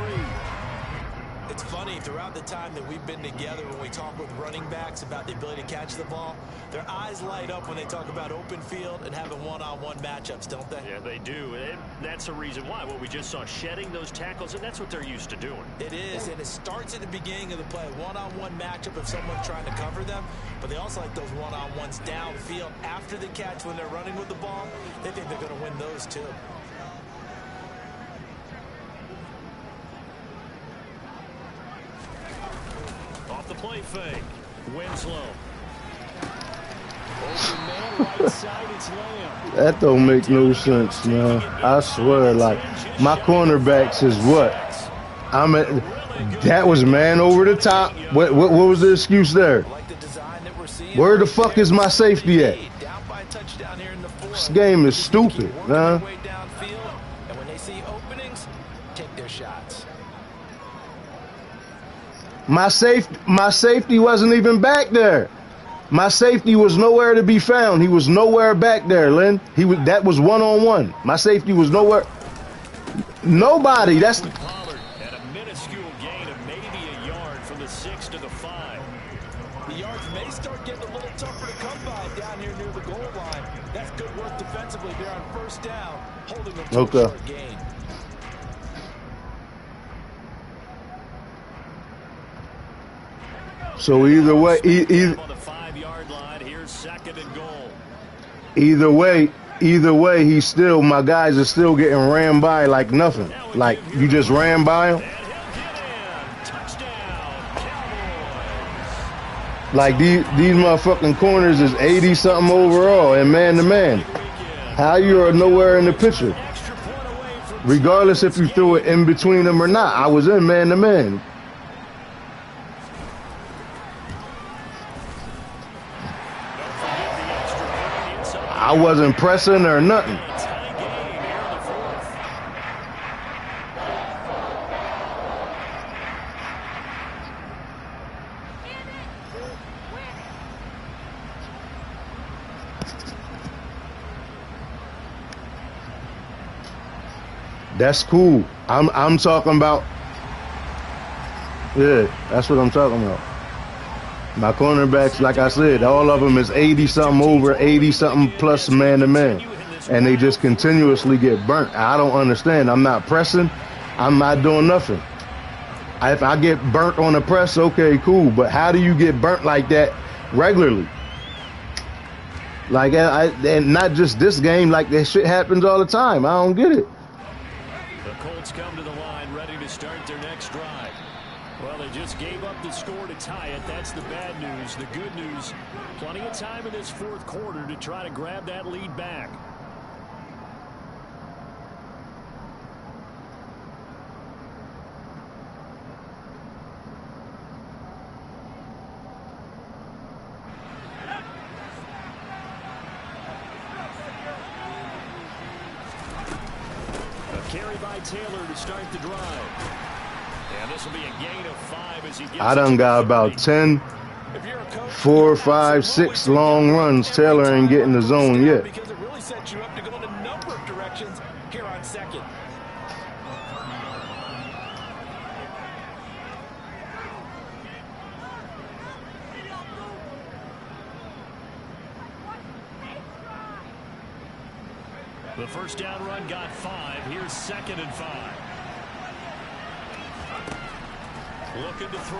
It's funny, throughout the time that we've been together, when we talk with running backs about the ability to catch the ball, their eyes light up when they talk about open field and having one-on-one matchups, don't they? Yeah, they do. And that's the reason why. What we just saw, shedding those tackles, and that's what they're used to doing. It is, and it starts at the beginning of the play. One-on-one matchup if someone's trying to cover them, but they also like those one-on-ones downfield after the catch when they're running with the ball. They think they're going to win those too. Off the play fake. Winslow. Open man, right side, it's Lamb. That don't make no sense, man. I swear, like, my cornerbacks is what? That was man over the top. What was the excuse there? Where the fuck is my safety at? This game is stupid, man. And when they see openings, take their shots. My safety wasn't even back there. My safety was nowhere to be found. He was nowhere back there, Lynn. That was one-on-one. My safety was nowhere. Nobody. That's the Pollard at a minuscule gain of maybe a yard from the 6 to the 5. The yards may start getting a little tougher to come by down here near the goal line. That's good work defensively there on 1st down, holding them to a short gain. So either way, on the 5-yard line, here's 2nd and goal. Either way, my guys are still getting ran by like nothing. Like you just ran by them. And he'll get in. Touchdown, Cowboys. Like these motherfucking corners is 80-something overall and man-to-man. How you are nowhere in the picture? Extra point away from Regardless if you threw it in between them or not, I was in man-to-man. I wasn't pressing or nothing. That's cool. I'm talking about. Yeah, that's what I'm talking about. My cornerbacks, like I said, all of them is 80-something over, 80-something plus man-to-man. And they just continuously get burnt. I don't understand. I'm not pressing. I'm not doing nothing. If I get burnt on the press, okay, cool. But how do you get burnt like that regularly? Like, and not just this game, like that shit happens all the time. I don't get it. The Colts come to the line ready to start their next drive. Well, they just gave up the score to tie it. That's the bad news. The good news, plenty of time in this 4th quarter to try to grab that lead back. A carry by Taylor to start the drive. And this will be a gain of 5 as he gets. I done got about 10 If you're a coach, 4, 5, 6 long runs. Taylor ain't getting the zone yet. Because it really sets you up to go in a number of directions here on second. The first down run got 5. Here's 2nd and 5. Looking to throw.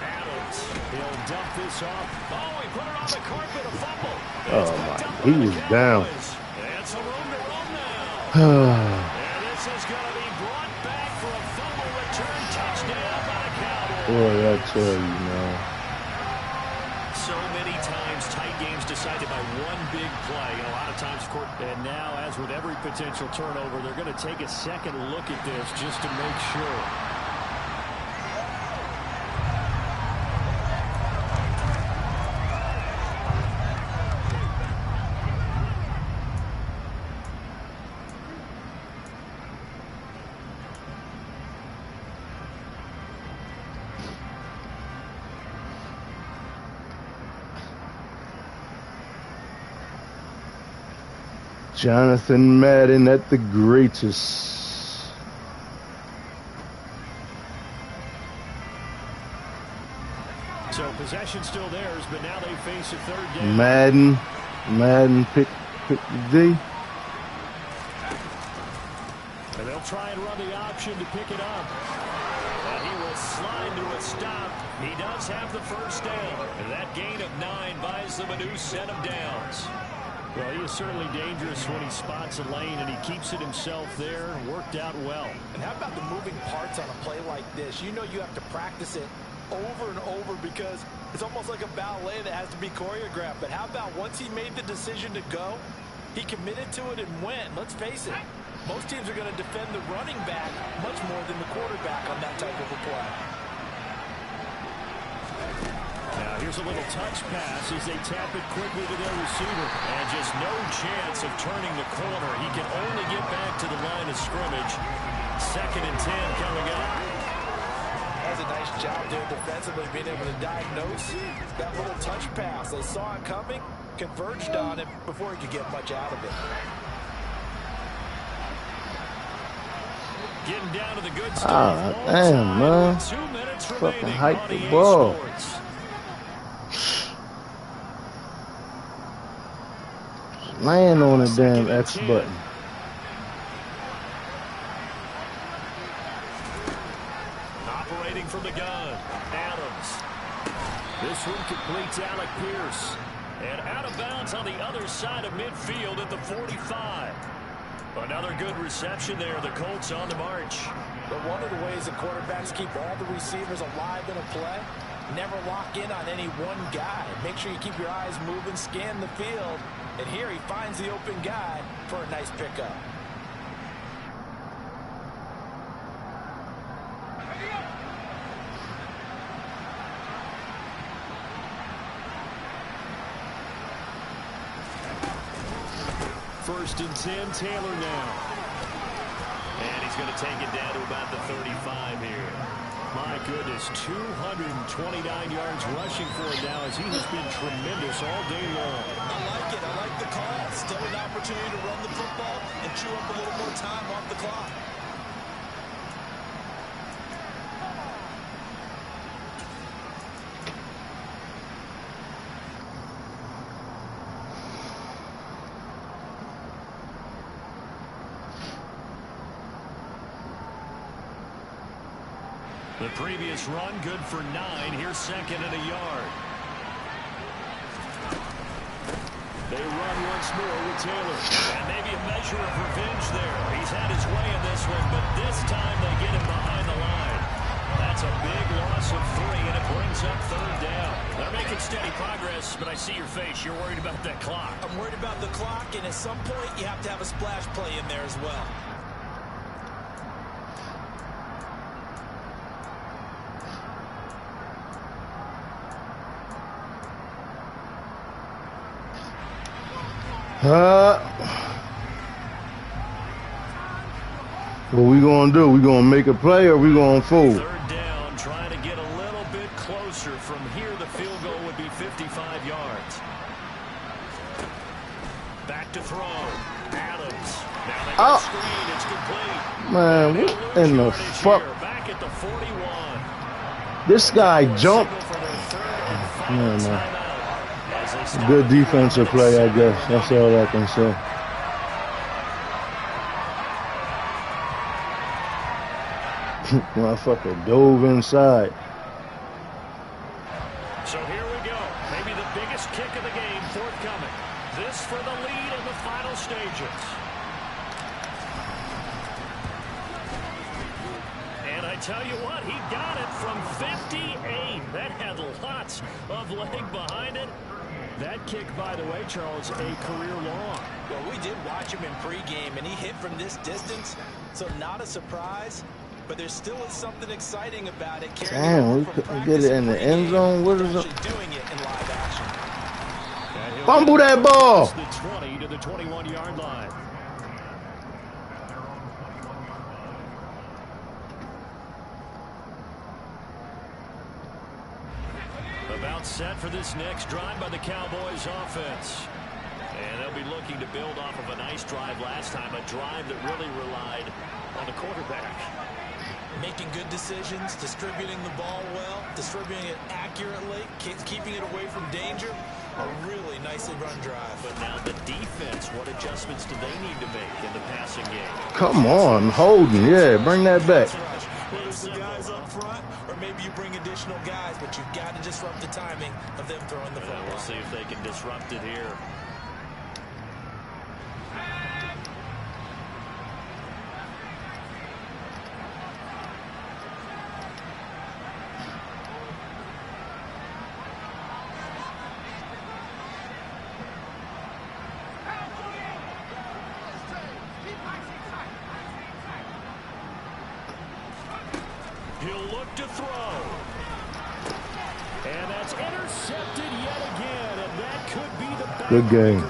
Adams. He'll dump this off. Oh, he put it on the carpet. A fumble. Oh, my. He was down. And some room to run now. And this is going to be brought back for a fumble return touchdown by the Cowboys. Boy, I tell you, man. So many times tight games decided by one big play. And a lot of times, and now, as with every potential turnover, they're going to take a second look at this just to make sure. Jonathan Madden at the greatest. So possession still theirs, but now they face a 3rd down. Madden pick the D. And they'll try and run the option to pick it up. And he will slide to a stop. He does have the first down. And that gain of 9 buys them a new set of downs. Well, he is certainly dangerous when he spots a lane, and he keeps it himself there. Worked out well. And how about the moving parts on a play like this? You know you have to practice it over and over because it's almost like a ballet that has to be choreographed. But how about once he made the decision to go, he committed to it and went. Let's face it, most teams are going to defend the running back much more than the quarterback on that type of a play. Now here's a little touch pass as they tap it quickly to their receiver. And just no chance of turning the corner. He can only get back to the line of scrimmage. 2nd and 10 coming up. That's a nice job there defensively, being able to diagnose that little touch pass. They saw it coming, converged on it before he could get much out of it. Getting down to the good stuff. Damn, man. 2 minutes Fucking remaining hype on the EA ball. Sports. Laying on the damn X button. Operating from the gun, Adams. This one completes Alec Pierce. And out of bounds on the other side of midfield at the 45. Another good reception there. The Colts on the march. But one of the ways the quarterbacks keep all the receivers alive in a play, never lock in on any one guy. Make sure you keep your eyes moving, scan the field. And here he finds the open guy for a nice pickup. First and 10, Taylor now. And he's going to take it down to about the 35 here. My goodness, 229 yards rushing for him now as he has been tremendous all day long. I like it. I like the call. Still an opportunity to run the football and chew up a little more time off the clock. The previous run, good for 9. Here's 2nd and a yard. They run once more with Taylor. And maybe a measure of revenge there. He's had his way in this one, but this time they get him behind the line. That's a big loss of 3, and it brings up 3rd down. They're making steady progress, but I see your face. You're worried about that clock. I'm worried about the clock, and at some point you have to have a splash play in there as well. What we gonna do? We gonna make a play or we gonna fold? 3rd down, trying to get a little bit closer. From here, the field goal Oh, screen. It's complete. man, what in the fuck? Back at the 41. This guy jumped. Man, good defensive play, I guess. That's all I can say. Motherfucker dove inside. So here we go. Maybe the biggest kick of the game forthcoming. This for the lead in the final stages. And I tell you what, he got it from 58. That had lots of leg behind it. That kick, by the way, Charles, a career long. Well, we did watch him in pregame, and he hit from this distance, so not a surprise. But there still is something exciting about it. Damn, we couldn't get it in the end zone. What is it? Doing it in live action. Fumble that ball. The 20 to the 21-yard line. About set for this next drive by the Cowboys offense. And they'll be looking to build off of a nice drive last time, a drive that really relied on the quarterback. Making good decisions, distributing the ball well, distributing it accurately, keeping it away from danger. A really nicely run drive. But now the defense, what adjustments do they need to make in the passing game? Come on, Holden. Yeah, bring that back. Whether it's the guys up front or maybe you bring additional guys, but you've got to disrupt the timing of them throwing the football. We'll see if they can disrupt it here. He'll look to throw. And that's intercepted yet again. And that could be the back. Good game.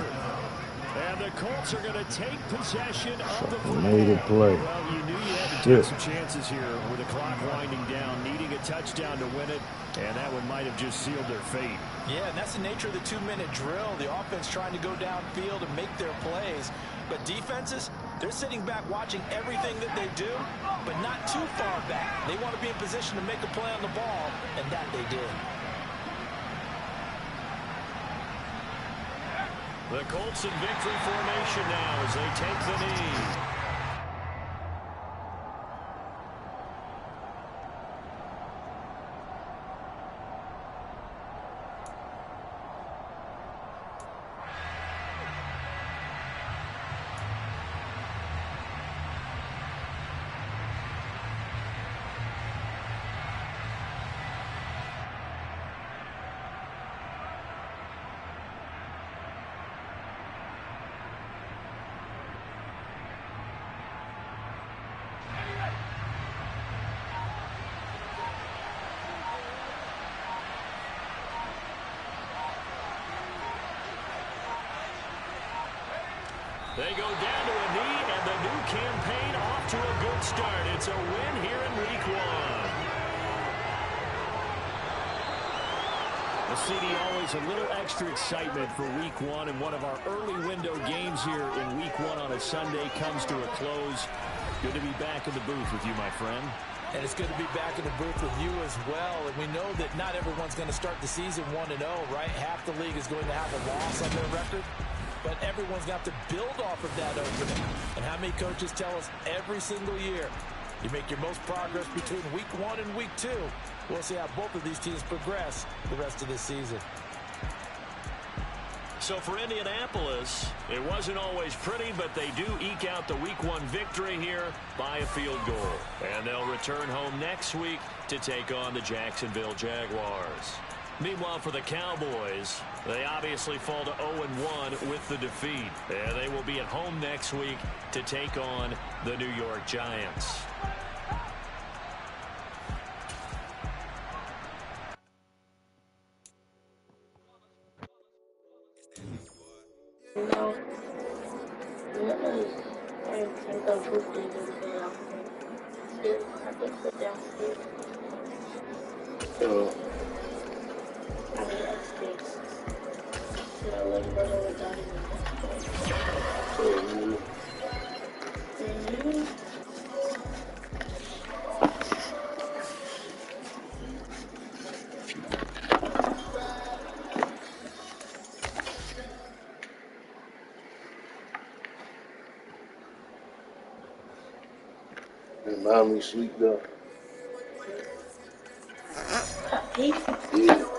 And the Colts are going to take possession of the football. Made a play. Well, you knew you had to take some chances here with the clock winding down, needing a touchdown to win it. And that one might have just sealed their fate. Yeah, and that's the nature of the 2-minute drill. The offense trying to go downfield and make their plays. But defenses, they're sitting back watching everything that they do, but not too far back. They want to be in position to make a play on the ball, and that they did. The Colts in victory formation now as they take the knee. They go down to a knee, and the new campaign off to a good start. It's a win here in Week 1. The CD, always a little extra excitement for Week 1, and one of our early window games here in Week 1 on a Sunday comes to a close. Good to be back in the booth with you, my friend. And it's good to be back in the booth with you as well. And we know that not everyone's going to start the season 1-0, right? Half the league is going to have a loss on their record. But everyone's got to build off of that opening. And how many coaches tell us every single year, you make your most progress between Week 1 and Week 2. We'll see how both of these teams progress the rest of this season. So for Indianapolis, it wasn't always pretty, but they do eke out the Week 1 victory here by a field goal. And they'll return home next week to take on the Jacksonville Jaguars. Meanwhile, for the Cowboys, they obviously fall to 0-1 with the defeat. And they will be at home next week to take on the New York Giants. No. I think I'll put it down. I think put down here. So, I mean, that's six. So, like, what are we talking about? ain't sleep though. He Yeah.